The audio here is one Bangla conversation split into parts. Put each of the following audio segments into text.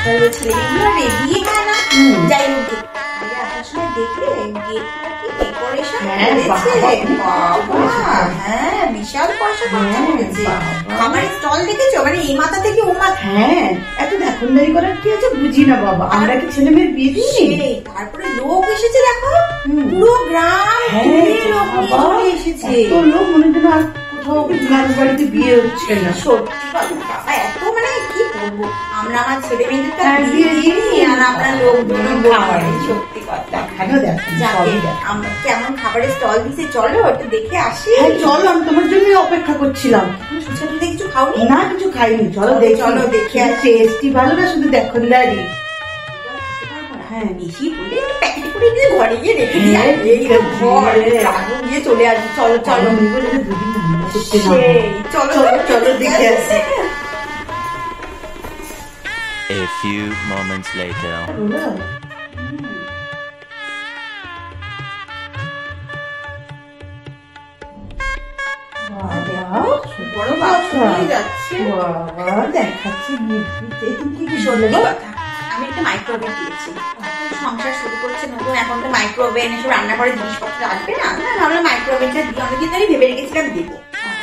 রেডি হয় না, যাই হোক আসার সময় দেখলে গেটটা কি ডেকোরেশন করেছে, হ্যাঁ বিশাল পয়সা খরচা করেছে। খাবারের স্টল দেখেছো, মানে এই মাথা থেকে ও মাথা। হ্যাঁ এত দেখনদারি করার কি আছে বুঝি না বাবা, আমরা কি ছেলে মেয়ের বিয়ে দিই? তারপরে লোক এসেছে দেখো, পুরো গ্রাম লোক এসেছে। তো লোক মনে যেন আর কোথাও মানুষ বাড়িতে বিয়ে হচ্ছে না। সত্যি কথা এত মানে কি বলবো, আমরা আমার ছেলে মেয়েদের বিয়ে দিই আর আমরা লোকজন খাবারে। সত্যি কথা আমরা কেমন খাবারের স্টল দিছে, চলো একটু দেখে আসি। চলো, আমি তোমার জন্য অপেক্ষা করছিলাম। কিছু খাওনি? না কিছু খাইনি, চলো দেখে টেস্টি ভালো না শুধু দেখনদারি। হ্যাঁ বেশি বলে প্যাকেট করে দিয়ে ঘরে গিয়ে রেখে দিয়ে চলে আসি। চলো চলো চলো দেখে আসি। A few moments later. বড় বাচ্চা যাচ্ছে দেখাচ্ছি। আমি একটা মাইক্রোওভেন দিয়েছি, সংসার শুরু করছে নতুন, এখন তো মাইক্রোওভেন এসব রান্না করে জিনিসপত্র আসবে না, আমরা মাইক্রোওভেনটা দিয়ে অনেকদিন ধরে ভেবে রেখেছিলাম দেবো,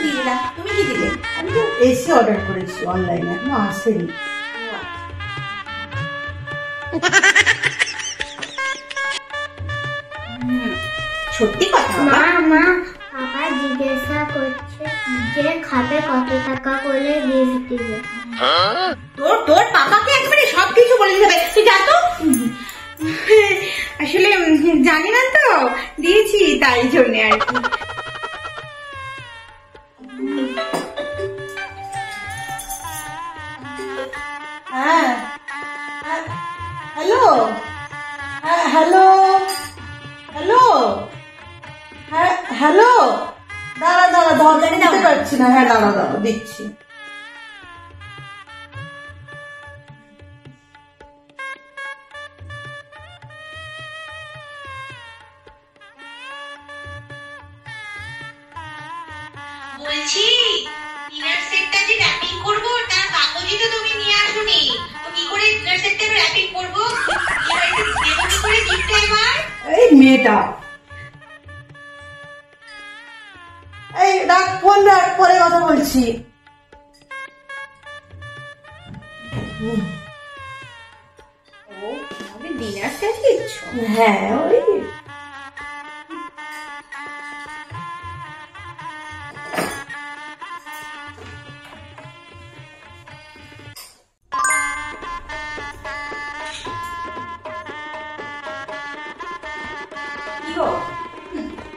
দিয়ে দিলাম। তুমি কি দিলে? আমি তো এসি অর্ডার করেছি অনলাইনে, এখনো আসেনি। সত্যি কথা মা পাপা জিজ্ঞাসা করছে যে খাবে কত টাকা করে গিফট দিবে। তোর পাপাকে একবারে সবকিছু বলে দিতে হবে, তুই যা তো। আসলে জানি না তো, দিয়েছি তাই জন্য আর কি। হ্যাঁ হ্যালো, হ্যাঁ হ্যালো হ্যালো, হ্যাঁ হ্যালো, দাঁড়া দরজা দিতে পারছি না। হ্যাঁ দাঁড়া দিচ্ছি। বলছি ডিনার সেটটা যে র্যাপিং করবো তার কাগজই তো তুমি নিয়ে আসোনি, তো কি করে ডিনার সেটটা র্যাপিং করবো? দেবো কি করে গিফট এবার? এই মেয়েটা, এই রাখ ফোন রাখ, পরে কথা বলছি। ডিনার সেট দিচ্ছ? হ্যাঁ ওই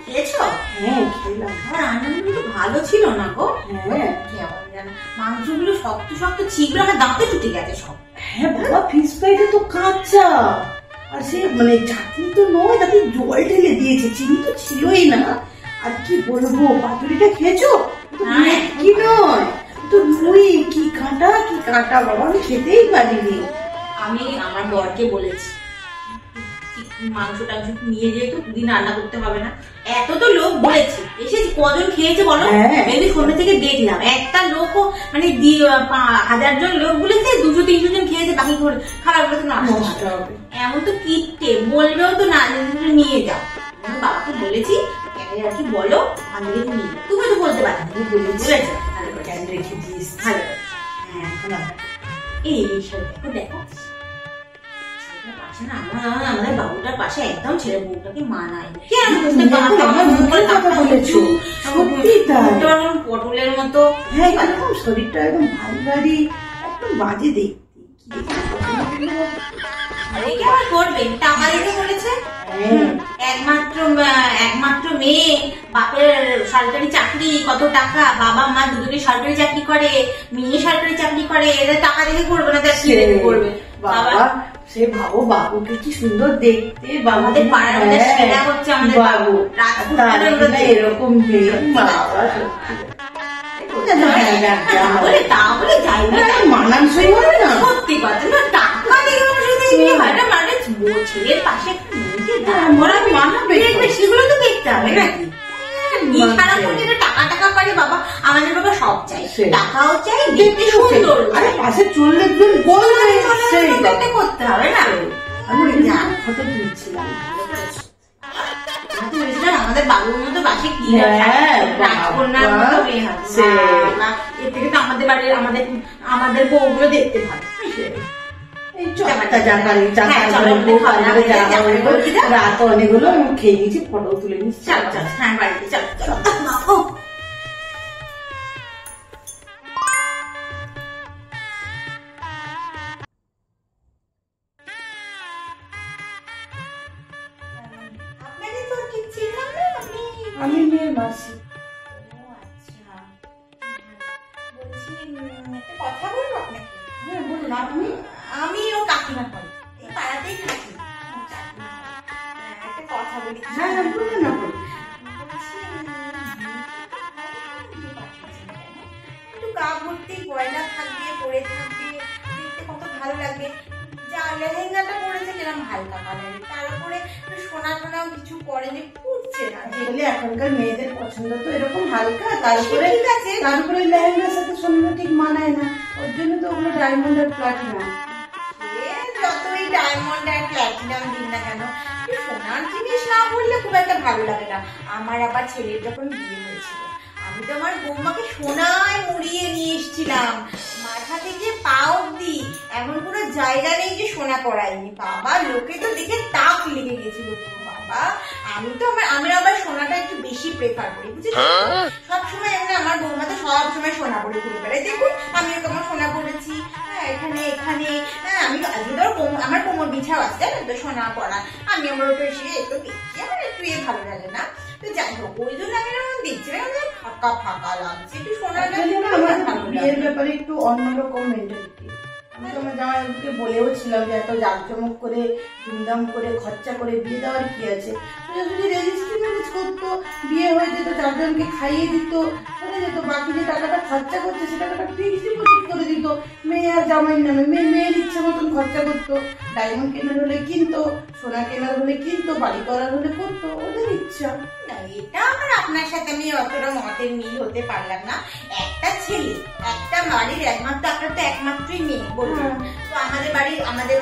খেয়েছো? হ্যাঁ খেলাম। আমার রান্নাগুলো তো ভালো ছিল না গো। হ্যাঁ কেমন যেন মাংসগুলো শক্ত শক্ত ছিপগুলো আমার দাঁতে টুটে গেছে সব। হ্যাঁ বাবা, ফিশ ফ্রাইটা তো কাঁচা, আর সে মানে চাটনি তো নয়, তাতে জল ঢেলে দিয়েছে, চিনি তো ছিলই না। আর কি বলবো, পাতুরিটা খেয়েছো? কি নয় তো রুই, কি কাঁটা বাবা, আমি খেতেই পারিনি। আমি আমার বরকে বলেছি মাংস টাংস নিয়ে যেহেতু দুদিন রান্না করতে হবে না, এত তো লোক বলেছে, এসে কজন খেয়েছে বলো? এই সন্ধ্যে থেকে দেখলাম একটা লোকও মানে 1000 জন লোক বলেছে 200-300 জন খেয়েছে, বাকি খাবার গুলো তো নষ্ট হবে। এমন তো কিটে বলবেও তো না নিয়ে যাও। বাবাকে বলেছি আর কি বলো, আমি নিয়ে যাও। তুমি তো বলতে পারো, তুমি বলেছো রেখে দিস। ভালো হ্যাঁ, এই দেখো আমাদের বাবুটার পাশে একদম ছেলে বউটাকে মানায়। পটলের মতো, হ্যাঁ একদম শরীরটা একদম ভারী ভারী, একদম বাজে দেখতে। করবেন টাকা দিতে বলেছে, একমাত্র মেয়ে, বাপের সরকারি চাকরি, কত টাকা, বাবা মা দুজনে সরকারি চাকরি করে, মেয়ে সরকারি চাকরি করে, এদের টাকা দিতে করবে না, তার কি করবে বাবা? সে ভাবো বাবুকে কি সুন্দর দেখতে, আমাদের পাড়ার মধ্যে সেরা হচ্ছে আমাদের বাবু, এরকম তাহলে যাই না, মানানসই হবে না। সত্যি কথা না, টাকা দিয়ে মানে ছেলের পাশে সেগুলো তো দেখতে হবে নাকি? টাকা টাকা করে বাবা, আমাদের বাবা সব চাই, সেই। টাকাও চাই, দেখতে সুন্দর আরে পাশে চললে একজন বলবে সেই দেখতে করতে হবে না। আমি ফটো তুলছিলাম। আমাদের বাবুর মতো বাসে কি হ্যাঁ, রাজকন্যার মতো মেয়ে হবে। সেই। বাবা, এর থেকে তো আমাদের বাড়ির আমাদের বউগুলো দেখতে ভালো। এই চটটা জাগারে হ্যাঁ, চলো, রাত অনেক হলো, আমি খেয়ে নিয়েছি, ফটো তুলে নিচ্ছি। চল চল, হ্যাঁ বাড়িতে চল চল। ও, আপনাকে তো ঠিক ছিলাম না, আমি মেয়ের মাসি। ও আচ্ছা, বলছি একটা কথা বলবো আপনাকে। হ্যাঁ বলুন আপনি। আমি ও কাকিমা হই, এই পাড়াতেই থাকি। একটা কথা বলি। হ্যাঁ হ্যাঁ বলুন না বলুন। একটু গা ভর্তি গয়না থাকবে, পরে থাকবে, দেখতে কত ভালো লাগবে। যা লেহেঙ্গাটা পরেছে কিরম হালকা কালারের, তার উপরে সোনা টোনাও কিছু পরেনি, ফুটছে না। আসলে এখনকার মেয়েদের পছন্দ তো এরকম হালকা, তারপরে ঠিক আছে, তারপরে লেহেঙ্গার সাথে সোনাটা ঠিক মানায় না, ওর জন্য তো ওগুলো ডায়মন্ড আর প্লাটিনাম। সে যতই ডায়মন্ড আর প্ল্যাটিনাম দিন না কেন, এই সোনার জিনিস না পরলে খুব একটা ভালো লাগে না। আমার আবার ছেলের যখন বিয়ে হয়েছিল, আমি তো আমার বৌমাকে সোনায় মুড়িয়ে নিয়ে এসেছিলাম, মাথা থেকে পা অব্দি, এমন কোনো জায়গা নেই যে সোনা পরাইনি। বাবা, লোকে তো দেখে তাক লেগে গেছিল বাবা। আমি আবার সোনাটা একটু বেশি প্রেফার করি, বুঝেছো? সবসময় এমনি আমার বৌমা তো সবসময় সোনা পরে ঘুরে বেড়ায়। দেখুন আমিও তোমার সোনা পরেছি, এখানে এখানে, আমি আমার কোমর বিছাও আছে না তো সোনা পরা, আমি আমার ওটা এসে একটু দেখছি, আমার একটু ভালো লাগে না। তো যাই হোক, ওই জন্য আমি এরকম দেখছিলাম যে ফাঁকা ফাঁকা লাগছে, একটু সোনার বিয়ের ব্যাপারে একটু অন্যরকম মেন্টালিটি। আমি তো আমার জামাইকে বলেও ছিলাম যে এত জাঁকজমক করে ধুমধাম করে খরচা করে বিয়ে দেওয়ার কি আছে, যদি রেজিস্ট্রি ম্যারেজ করতো, বিয়ে হয়ে যেত, চারজনকে খাইয়ে দিত, চলে যেত, বাকি যে টাকাটা খরচা করছে সে টাকাটা ফিক্সড ডিপোজিট করে দিত মেয়ে আর জামাইয়ের নামে। মেয়ের ইচ্ছে মতন খরচা করতো, ডায়মন্ড কেনার হলে কিনতো, সোনা কেনার হলে কিনতো, বাড়ি করার হলে করতো, ওদের ইচ্ছা। এটা আমার আপনার সাথে আমি অতটা মতের মিল হতে পারলাম না। একটা ছেলে, একটা বাড়ির একমাত্র, আপনার তো একমাত্রই মেয়ে বলুন, তো আমাদের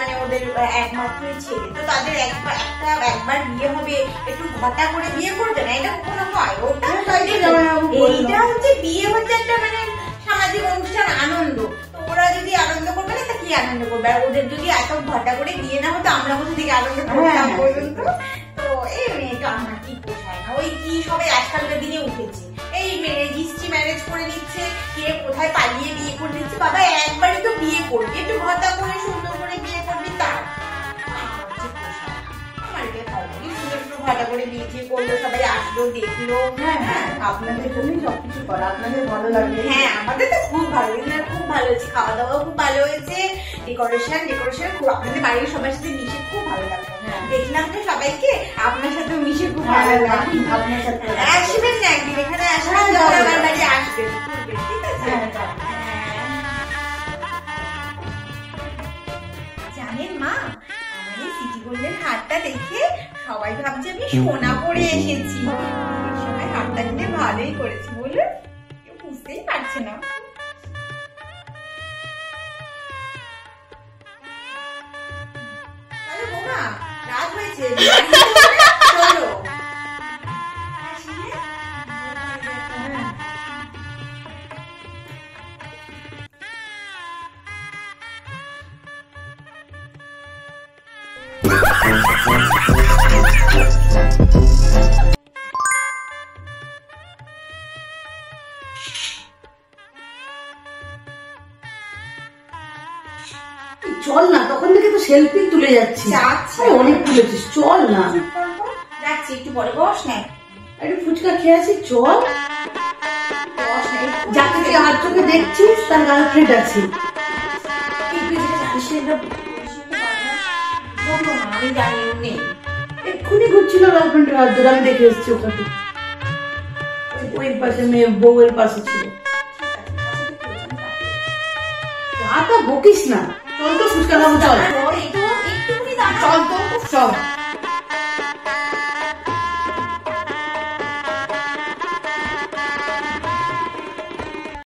মানে ওদের একমাত্রই ছেলে, তো তাদের একবার বিয়ে হবে, একটু ঘটা করে বিয়ে করবে না, এটা কখনো হয়? ওটা এইটা হচ্ছে বিয়ে হচ্ছে একটা মানে সামাজিক অনুষ্ঠান, আনন্দ। তো ওরা যদি আনন্দ করবে না, তা কি আনন্দ করবে? আর ওদের যদি এত ঘটা করে বিয়ে না হতো, আমরা কোথা থেকে আনন্দ করতাম বলুন তো? তো এই মেয়েটা আমার কি পোষায় না। ওই কি সবাই আজকালকার দিনে উঠেছে, এই রেজিস্ট্রি ম্যারেজ করে নিচ্ছে, কে কোথায় পালিয়ে বিয়ে করে নিচ্ছে। বাবা, একবারই তো বিয়ে করবি, একটু ঘটা করে সুন্দর করে বিয়ে করবি, তার আমার এটা ভালো লাগে। সুন্দর একটু ঘটা করে বিয়ে করলো, সবাই আসলো, দেখলো। হ্যাঁ, আপনাদের জন্যই সবকিছু করা, আপনাদের ভালো লাগবে। হ্যাঁ, আমাদের তো খুব ভালো লাগে, খুব ভালো হয়েছে, খাওয়া দাওয়া খুব ভালো হয়েছে, ডেকোরেশন খুব, আপনাদের বাড়ির সবার সাথে মিশে খুব ভালো লাগলো। দেখলাম তো সবাইকে, আপনার সাথে মিশে খুব ভালো লাগলো। আপনার সাথে আসবেন না একদিন, এখানে আসবেন, যখন আমার বাড়ি আসবেন, ঠিক আছে? জানেন মা, আমার এই সিটি গোল্ডের হারটা দেখে সবাই ভাবছে আমি সোনা পরে এসেছি। এই সময় হারটা কিনে ভালোই করেছি বলুন, কেউ বুঝতেই পারছে না। তাহলে বৌমা, রাত হয়েছে, চলো। চল না, তখন থেকে তো সেলফি তুলে যাচ্ছি, অনেক তুলেছিস, চল না। যাচ্ছি, একটু পরে বস না, একটু ফুচকা খেয়ে আসি, চল। বস না, যাকে তুই আমার চোখে দেখছিস তার গার্লফ্রেন্ড আছে। আমি জানি নেই, এক্ষুনি ঘুরছিল গার্লফ্রেন্ডের হাত ধরে, আমি দেখে এসেছি ওখানে, ওই পাশে মেয়ে বউয়ের পাশে ছিল। তা বকিস না, চল তো ফুচকা খাবো, চল একটুখানি দাঁড়াও। চল তো, চল।